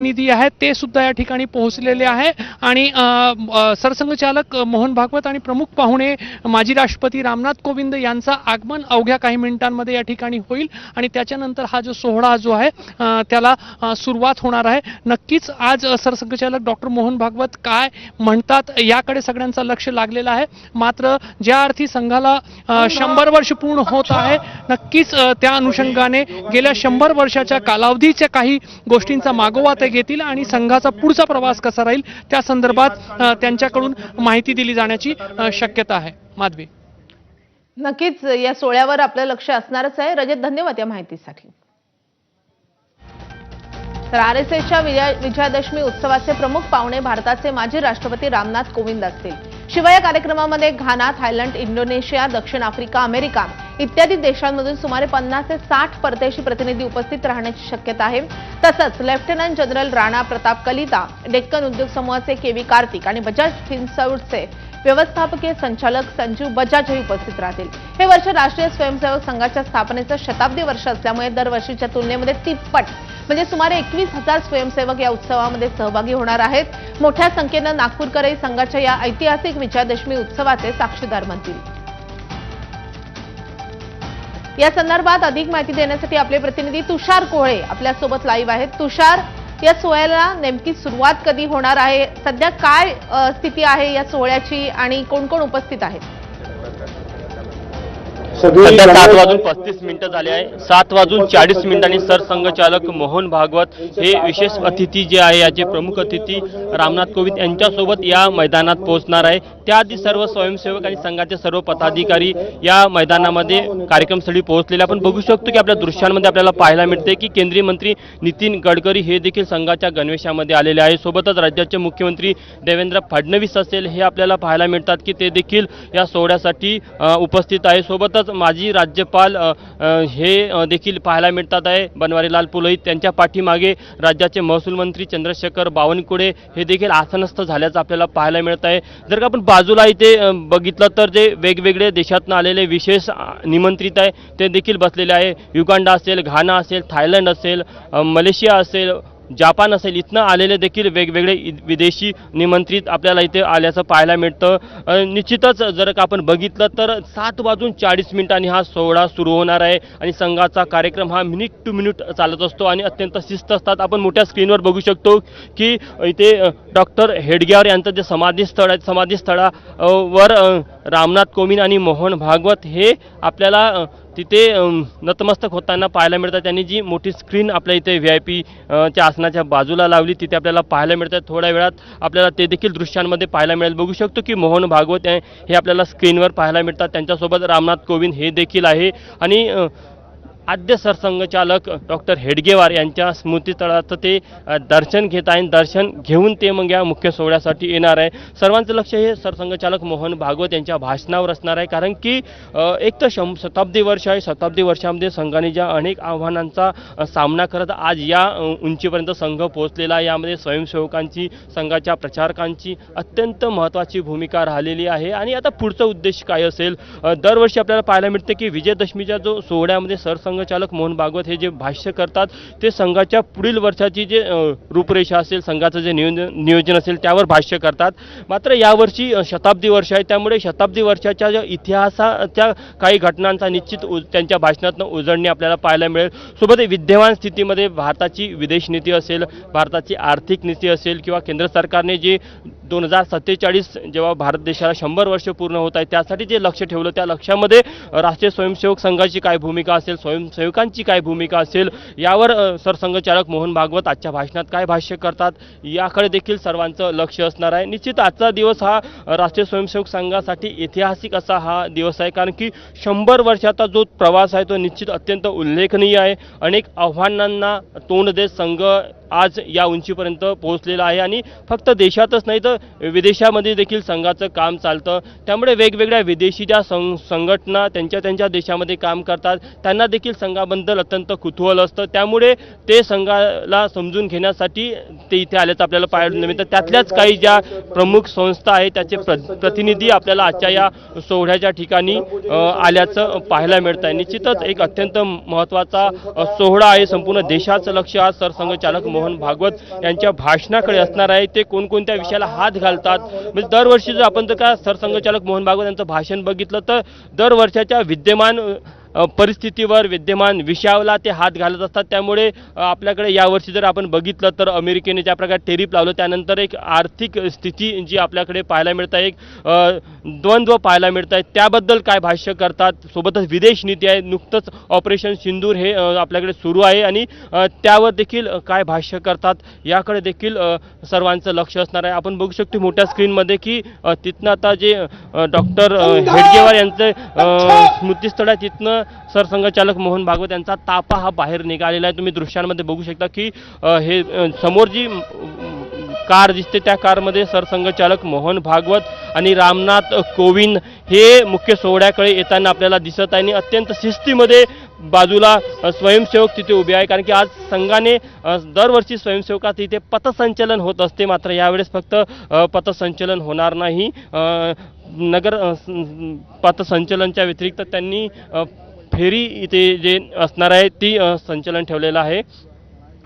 निधी आहेत ते सुद्धा या ठिकाणी पोहोचलेले आहे आणि सरसंघचालक मोहन भागवत आणि प्रमुख पाहुणे माजी राष्ट्रपती रामनाथ कोविंद यांचा आगमन अवघ्या काही मिनिटांमध्ये या ठिकाणी होईल आणि त्याच्यानंतर हा जो सोहळा जो आहे त्याला सुरुवात होणार आहे। नक्कीच आज सरसंघचालक डॉक्टर मोहन भागवत काय म्हणतात याकडे सगळ्यांचं लक्ष लागलेलं आहे। मात्र ज्या अर्थी संघाला 100 वर्ष पूर्ण होत आहे, नक्कीच त्या अनुषंगाने गेल्या 100 वर्षाच्या कालावधीच्या काही गोष्टींचा मागोवा ते घेतील आणि संघाचा पुढचा प्रवास कसा राहील त्या संदर्भात त्यांच्याकडून माहिती दिली जाण्याची शक्यता आहे। माधवी, नक्कीच या सोहळ्यावर आपलं लक्ष असणारच आहे। रजत, धन्यवाद या माहितीसाठी। तर आरएसएसच्या विजयादशमी उत्सवाचे प्रमुख पाहुणे भारताचे माजी राष्ट्रपती रामनाथ कोविंद असतील। शिवाय या कार्यक्रमामध्ये घाना, थायलंड, इंडोनेशिया, दक्षिण आफ्रिका, अमेरिका इत्यादी देशांमधून सुमारे 50 ते 60 परदेशी प्रतिनिधी उपस्थित राहण्याची शक्यता आहे। तसंच लेफ्टनंट जनरल राणा प्रताप कलिता, डेक्कन उद्योग समूहाचे केव्ही कार्तिक आणि बजाज फिनसर्व्हचे व्यवस्थापकीय संचालक संजीव बजाज हे उपस्थित राहतील। हे वर्ष राष्ट्रीय स्वयंसेवक संघाच्या स्थापनेचं शताब्दी वर्ष असल्यामुळे दरवर्षीच्या तुलनेमध्ये तिप्पट म्हणजे सुमारे 21,000 स्वयंसेवक या उत्सवामध्ये सहभागी होणार आहेत। मोठ्या संख्येने नागपूरकरही संघाच्या या ऐतिहासिक विजयादशमी उत्सवाचे साक्षीदार बनतील। या संदर्भात अधिक माहिती देण्यासाठी आपले प्रतिनिधी तुषार कोहळे आपल्या सोबत लाईव्ह आहेत। तुषार, या सोहळ्याला नेमकी सुरुवात कधी होणार आहे, सध्या काय स्थिती आहे या सोहळ्याची आणि कोण कोण उपस्थित आहेत? सध्या 7:35 झाले आहे। 7:40 सरसंघचालक मोहन भागवत हे विशेष अतिथी जे आहे याचे प्रमुख अतिथी रामनाथ कोविंद यांच्यासोबत या मैदानात पोहोचणार आहे। त्याआधी सर्व स्वयंसेवक आणि संघाचे सर्व पदाधिकारी या मैदानामध्ये कार्यक्रमस्थळी पोहोचलेले आपण बघू शकतो की आपल्या दृश्यांमध्ये आपल्याला पाहायला मिळते की केंद्रीय मंत्री नितीन गडकरी हे देखील संघाच्या गणवेशामध्ये आलेले आहे। सोबतच राज्याचे मुख्यमंत्री देवेंद्र फडणवीस असेल हे आपल्याला पाहायला मिळतात की ते देखील या सोहळ्यासाठी उपस्थित आहे। सोबतच माजी राज्यपाल हे देखील पाहायला मिळतात आहे। बनवारीलाल पुरोहित त्यांच्या पाठीमागे राज्याचे महसूल मंत्री चंद्रशेखर बावनकुळे हे देखील आसनस्थ झाल्याचं आपल्याला पाहायला मिळत आहे। जर का आपण बाजूला इथे बघितलं तर जे वेगवेगळे देशातून आलेले विशेष निमंत्रित आहे ते देखील बसलेले आहे। युगांडा असेल, घाना असेल, थायलंड असेल, मलेशिया असेल, जापान असेल, इथनं आलेले देखील वेगवेगळे विदेशी निमंत्रित आपल्याला इथे आल्याचं पाहायला मिळतं। निश्चितच जर का आपण बघितलं तर 7:40 हा सोहळा सुरू होणार आहे आणि संघाचा कार्यक्रम हा मिनिट टू मिनिट चालत असतो आणि अत्यंत शिस्त असतात। आपण मोठ्या स्क्रीनवर बघू शकतो की इथे डॉक्टर हेडगेवार यांचं जे समाधीस्थळ आहे, समाधीस्थळावर रामनाथ कोविंद आणि मोहन भागवत हे आपल्याला तिथे नतमस्तक होताना पाहायला मिळतात। त्यांनी जी मोठी स्क्रीन आपल्या इथे VIP च्या आसनाच्या बाजूला लावली तिथे आपल्याला पाहायला मिळतात। थोड्या वेळात आपल्याला ते देखील दृश्यांमध्ये पाहायला मिळेल। बघू शकतो की मोहन भागवत हे आपल्याला स्क्रीनवर पाहायला मिळतात। त्यांच्यासोबत रामनाथ कोविंद हे देखील आहे आणि आद्य सरसंघचालक डॉक्टर हेडगेवार यांच्या स्मृतीस्थळाचं ते दर्शन घेत आहे। दर्शन घेऊन ते मग या मुख्य सोहळ्यासाठी येणार आहे। सर्वांचं लक्ष हे सरसंघचालक मोहन भागवत यांच्या भाषणावर असणार आहे, कारण की एक तर शताब्दी वर्ष आहे। शताब्दी वर्षामध्ये संघाने ज्या अनेक आव्हानांचा सामना करत आज या उंचीपर्यंत संघ पोहोचलेला आहे। यामध्ये स्वयंसेवकांची, संघाच्या प्रचारकांची अत्यंत महत्त्वाची भूमिका राहिलेली आहे। आणि आता पुढचा उद्देश काय असेल? दरवर्षी आपल्याला पाहायला मिळते की विजयादशमीच्या जो सोहळ्यामध्ये सरसंघचालक मोहन भागवत हे जे भाष्य करतात ते संघाच्या पुढील वर्षाची जे रूपरेषा असेल, संघाचं जे नियोजन असेल त्यावर भाष्य करतात। मात्र यावर्षी शताब्दी वर्ष आहे, त्यामुळे शताब्दी वर्षाच्या ज्या इतिहासाच्या काही घटनांचा निश्चित त्यांच्या भाषणातून उजळणी आपल्याला पाहायला मिळेल। सोबत विद्यमान स्थितीमध्ये भारताची विदेश नीती असेल, भारताची आर्थिक नीती असेल किंवा केंद्र सरकारने जे 2047 जेव्हा भारत देशाला 100 वर्ष पूर्ण होत आहे त्यासाठी जे लक्ष ठेवलं त्या लक्ष्यामध्ये राष्ट्रीय स्वयंसेवक संघाची काय भूमिका असेल, स्वयंसेवकांची काय भूमिका असेल यावर सरसंघचालक मोहन भागवत आजच्या भाषणात काय भाष्य करतात याकडे देखील सर्वांचं लक्ष असणार आहे। निश्चित आजचा दिवस हा राष्ट्रीय स्वयंसेवक संघासाठी ऐतिहासिक असा हा दिवस आहे, कारण की 100 वर्षाचा जो प्रवास आहे तो निश्चित अत्यंत उल्लेखनीय आहे। अनेक आव्हानांना तोंड देत संघ आज या उंचीपर्यंत पोहोचलेला आहे आणि फक्त देशातच नाही तर विदेशामध्ये देखील संघाचं काम चालतं। त्यामुळे वेगवेगळ्या विदेशी ज्या संघटना त्यांच्या देशामध्ये काम करतात त्यांना देखील संघाबद्दल अत्यंत कुतूहल असतं, त्यामुळे ते संघाला समजून घेण्यासाठी ते इथे आल्याचं आपल्याला पाहायला मिळतं। त्यातल्याच काही ज्या प्रमुख संस्था आहेत त्याचे प्रतिनिधी आपल्याला आजच्या या सोहळ्याच्या ठिकाणी आल्याचं पाहायला मिळतं। निश्चितच एक अत्यंत महत्त्वाचा सोहळा आहे। संपूर्ण देशाचं लक्ष आज सरसंघचालक मोहन भागवत यांच्या भाषणाकडे असणार आहे. ते कोणकोणत्या विषयाला हात घालतात, म्हणजे दरवर्षी जर आपण जर का सरसंघचालक मोहन भागवत यांचं भाषण बघितलं तर दरवर्षाच्या विद्यमान परिस्थितीवर, विद्यमान विषयाला ते हात घालत असतात. त्यामुळे आपल्याकडे यावर्षी जर आपण बघितलं तर अमेरिकेने ज्या प्रकारे टेरिफ लावलं त्यानंतर एक आर्थिक स्थिती जी आपल्याकडे पाहायला मिळत आहे, एक द्वंद्व पाहायला मिळत आहे. त्याबद्दल काय भाष्य करतात, सोबतच विदेश नीती आहे, नुकतंच ऑपरेशन सिंदूर हे आपल्याकडे सुरू आहे आणि त्यावर देखील काय भाष्य करतात याकडे देखील सर्वांचं लक्ष असणार आहे. आपण बघू शकतो मोठ्या स्क्रीनमध्ये की तिथनं आता जे डॉक्टर हेडगेवार यांचं स्मृतीस्थळ आहे तिथनं सरसंघचालक मोहन भागवत यांचा ताफा हा बाहेर निघालेला आहे. तुम्ही दृश्यांमध्ये बघू शकता की हे समोर जी कार दिसते त्या कारमध्ये सरसंघचालक मोहन भागवत आणि रामनाथ कोविंद हे मुख्य सोहळ्याकडे येताना आपल्याला दिसत आहे आणि अत्यंत शिस्तीमध्ये बाजूला स्वयंसेवक तिथे उभे आहे. कारण की आज संघाने दरवर्षी स्वयंसेवकात इथे पथसंचलन होत असते, मात्र यावेळेस फक्त पथसंचलन होणार नाही. नगर पथसंचलनच्या व्यतिरिक्त त्यांनी फेरी इथे जे असणार आहे ती संचलन ठेवलेलं आहे.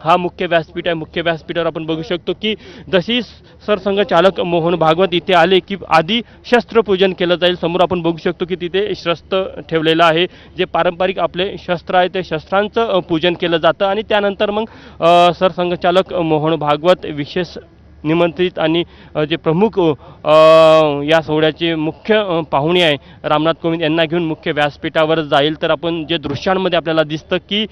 हा मुख्य व्यासपीठ आहे. मुख्य व्यासपीठावर आपण बघू शकतो की जशी सरसंघचालक मोहन भागवत इथे आले की आधी शस्त्रपूजन केलं जाईल. समोर आपण बघू शकतो की तिथे शस्त्र ठेवलेलं आहे. जे पारंपरिक आपले शस्त्र आहे ते शस्त्रांचं पूजन केलं जातं आणि त्यानंतर मग सरसंघचालक मोहन भागवत विशेष निमंत्रित आणि जे प्रमुख या सोहळ्याचे मुख्य पाहुणे आहे रामनाथ कोविंद यांना घेऊन मुख्य व्यासपीठावर जाईल. तर आपण जे दृश्यांमध्ये आपल्याला दिसतं की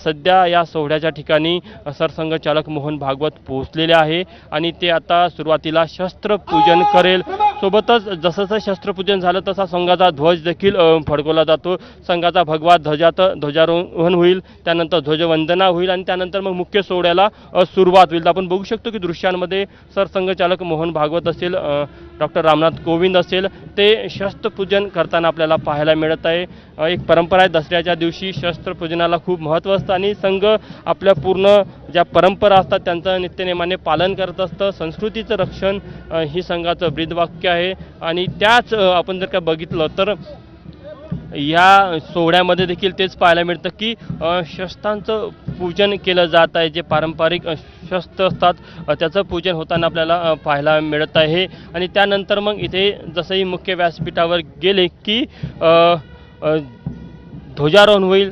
सध्या या सोहळ्याच्या ठिकाणी सरसंघचालक मोहन भागवत पोहोचलेले आहे आणि ते आता सुरुवातीला शस्त्रपूजन करेल. सोबतच जसं शस्त्रपूजन झालं तसा संघाचा ध्वज देखील फडकवला जातो. संघाचा भगवा ध्वजारोहण होईल, त्यानंतर ध्वजवंदना होईल आणि त्यानंतर मग मुख्य सोहळ्याला सुरुवात होईल. आपण बघू शकतो की दृश्यांमध्ये सरसंघचालक मोहन भागवत असेल, डॉक्टर रामनाथ कोविंद असेल, ते शस्त्रपूजन करताना आपल्याला पाहायला मिळत आहे. एक परंपरा आहे, दसऱ्याच्या दिवशी शस्त्रपूजनाला खूप महत्त्व असतं आणि संघ आपल्या पूर्ण ज्या परंपरा असतात त्यांचं नित्यनेमाने पालन करत असतं. संस्कृतीचं रक्षण ही संघाचं ब्रीदवाक्य आहे आणि त्याच आपण जर का बघितलं तर या सोहळ्यामध्ये देखील तेच पाहायला मिळतं की शस्त्रांचं पूजन केलं जात आहे. जे पारंपरिक शस्त्र असतात त्याचं पूजन होताना आपल्याला पाहायला मिळत आहे. आणि त्यानंतर मग इथे जसंही मुख्य व्यासपीठावर गेले की ध्वजारोहण होईल.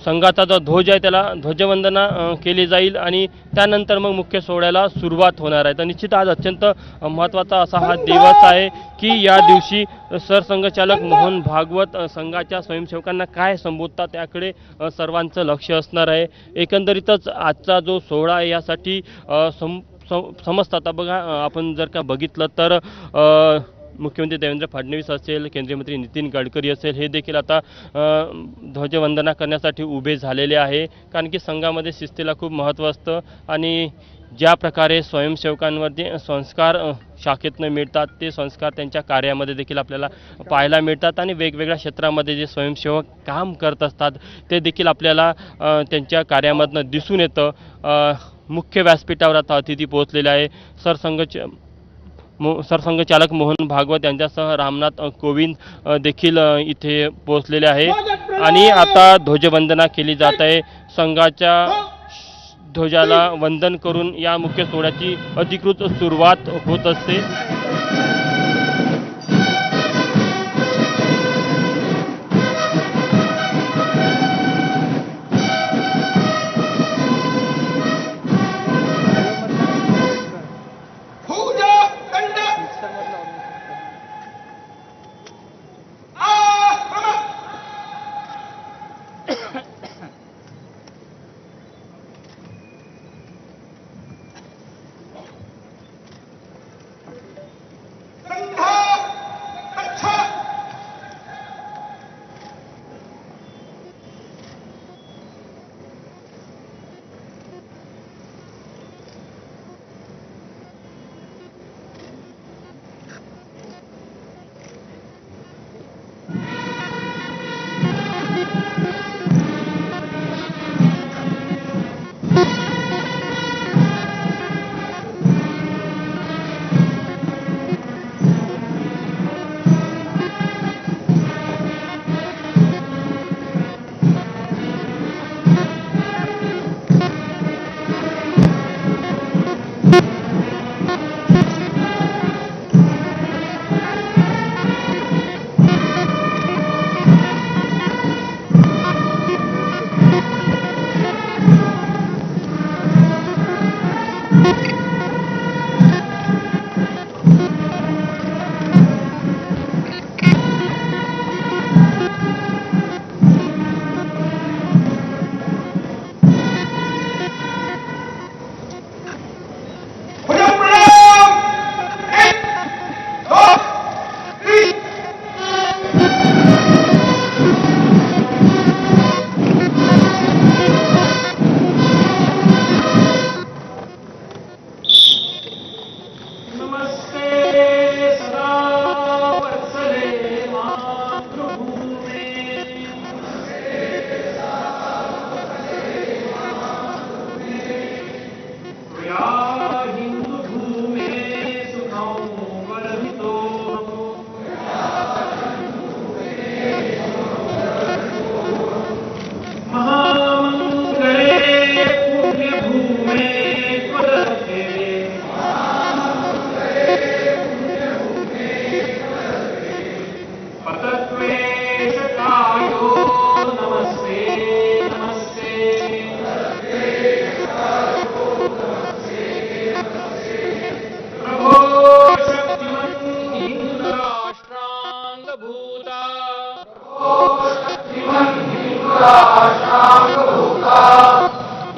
संघाचा जो ध्वज आहे त्याला ध्वजवंदना केली जाईल आणि त्यानंतर मग मुख्य सोहळ्याला सुरुवात होणार आहे. तर निश्चित आज अत्यंत महत्त्वाचा असा हा दिवस आहे की या दिवशी सरसंघचालक मोहन भागवत संघाच्या स्वयंसेवकांना काय संबोधतात त्याकडे सर्वांचं लक्ष असणार आहे. एकंदरीतच आजचा जो सोहळा आहे यासाठी समजतं. आता बघा आपण जर का बघितलं तर मुख्यमंत्री देवेंद्र फडणवीस असेल, केंद्रीय मंत्री नितीन गडकरी असेल, हे देखील आता ध्वजवंदना करण्यासाठी उभे झालेले आहे. कारण की संघामध्ये शिस्तीला खूप महत्त्व असतं आणि ज्या प्रकारे स्वयंसेवकांवरती संस्कार शाखेतनं मिळतात ते संस्कार त्यांच्या कार्यामध्ये देखील आपल्याला पाहायला मिळतात आणि वेगवेगळ्या क्षेत्रामध्ये जे स्वयंसेवक काम करत असतात ते देखील आपल्याला त्यांच्या कार्यामधनं दिसून येतं. मुख्य व्यासपीठावर आता अतिथी पोहोचलेले आहे. सरसंघचालक मोहन भागवत यांच्यासह रामनाथ कोविंद देखील इथे पोहोचलेले आहे आणि आता ध्वजवंदना केली जात आहे. संघाच्या ध्वजाला वंदन करून या मुख्य सोहळ्याची अधिकृत सुरुवात होत असते.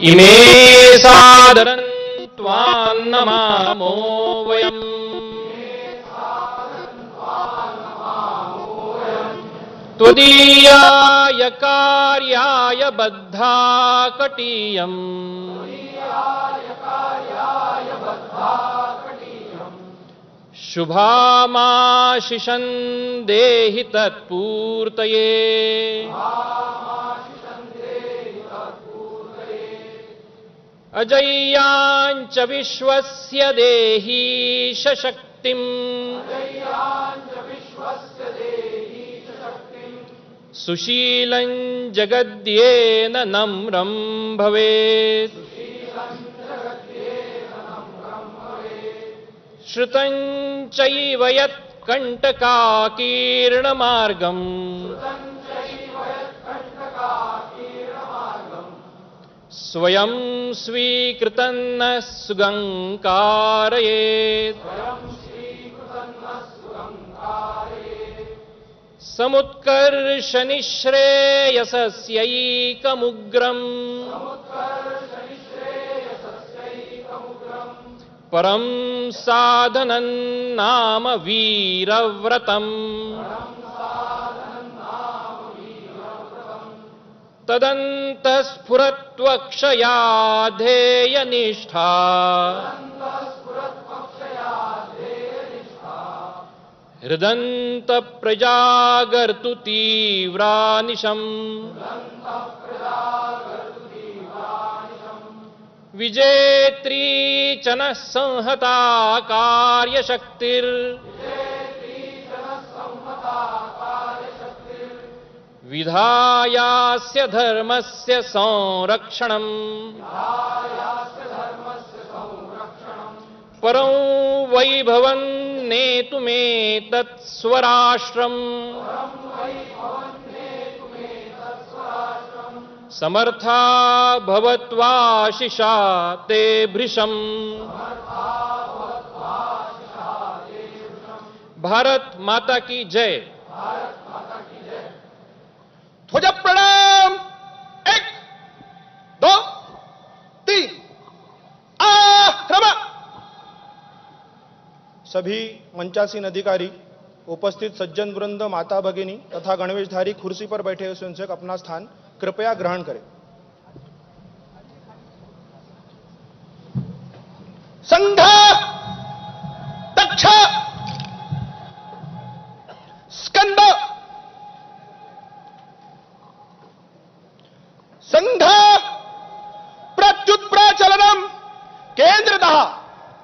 इमे सादरं त्वान्नमामो वयम् त्वदीयाय कार्याय बद्धा कटीयम् शुभामाशिषं देहि तत्पूर्तये अजय्याञ्च विश्वस्य देहि शक्तिम् सुशीलं जगद्येन नम्रं भवेत् श्रुतं चैव यत्कण्टकाकीर्णमार्गम् स्वयं स्वीकृतं न सुगङ्कारयेत् समुत्कर्षनिःश्रेयसस्यैकमुग्रम् परं साधनं नाम वीरव्रतम् तदन्तस्फुरत्वक्षया ध्येयनिष्ठा हृदन्तप्रजागर्तु तीव्रानिशम् विजेत्री च नः संहता कार्यशक्तिर् विधायास्य धर्मस्य संरक्षणम् परं वैभवं नेतुमेतत् स्वराष्ट्रम् समर्था भवत्वाशिषा ते भृशम् भारत माता की जय। ध्वज प्रणाम। 1 2 3 आक्रमण। सभी मंचासीन अधिकारी, उपस्थित सज्जन वृंद, माता भगिनी तथा गणवेशधारी कुर्सी पर बैठे हुए स्वयंसेवक अपना स्थान कृपया ग्रहण करें। संघ दक्ष स्कंद संघ प्रत्युत प्रचलनम केंद्रतः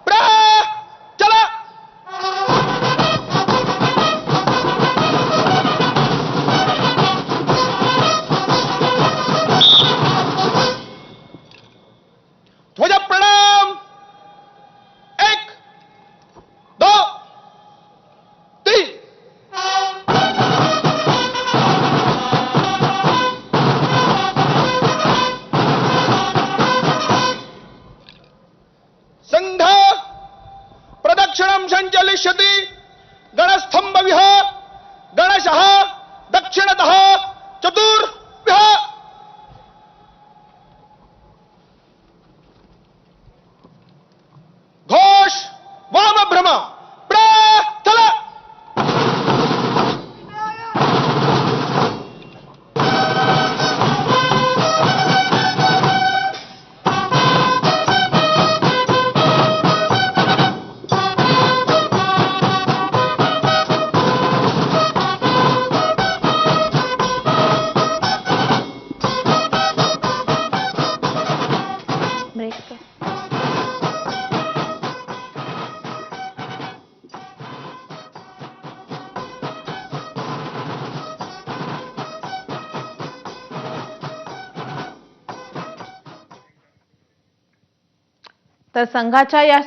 प्रचल। ध्वज प्रणाम। संघ प्रदक्षिणं संचलिष्यति गणस्तंभविः गणशः दक्षिणतः चतुर्भ्यः घोष वामभ्रम प्रस्थल ब्रेक तर संघाच्या या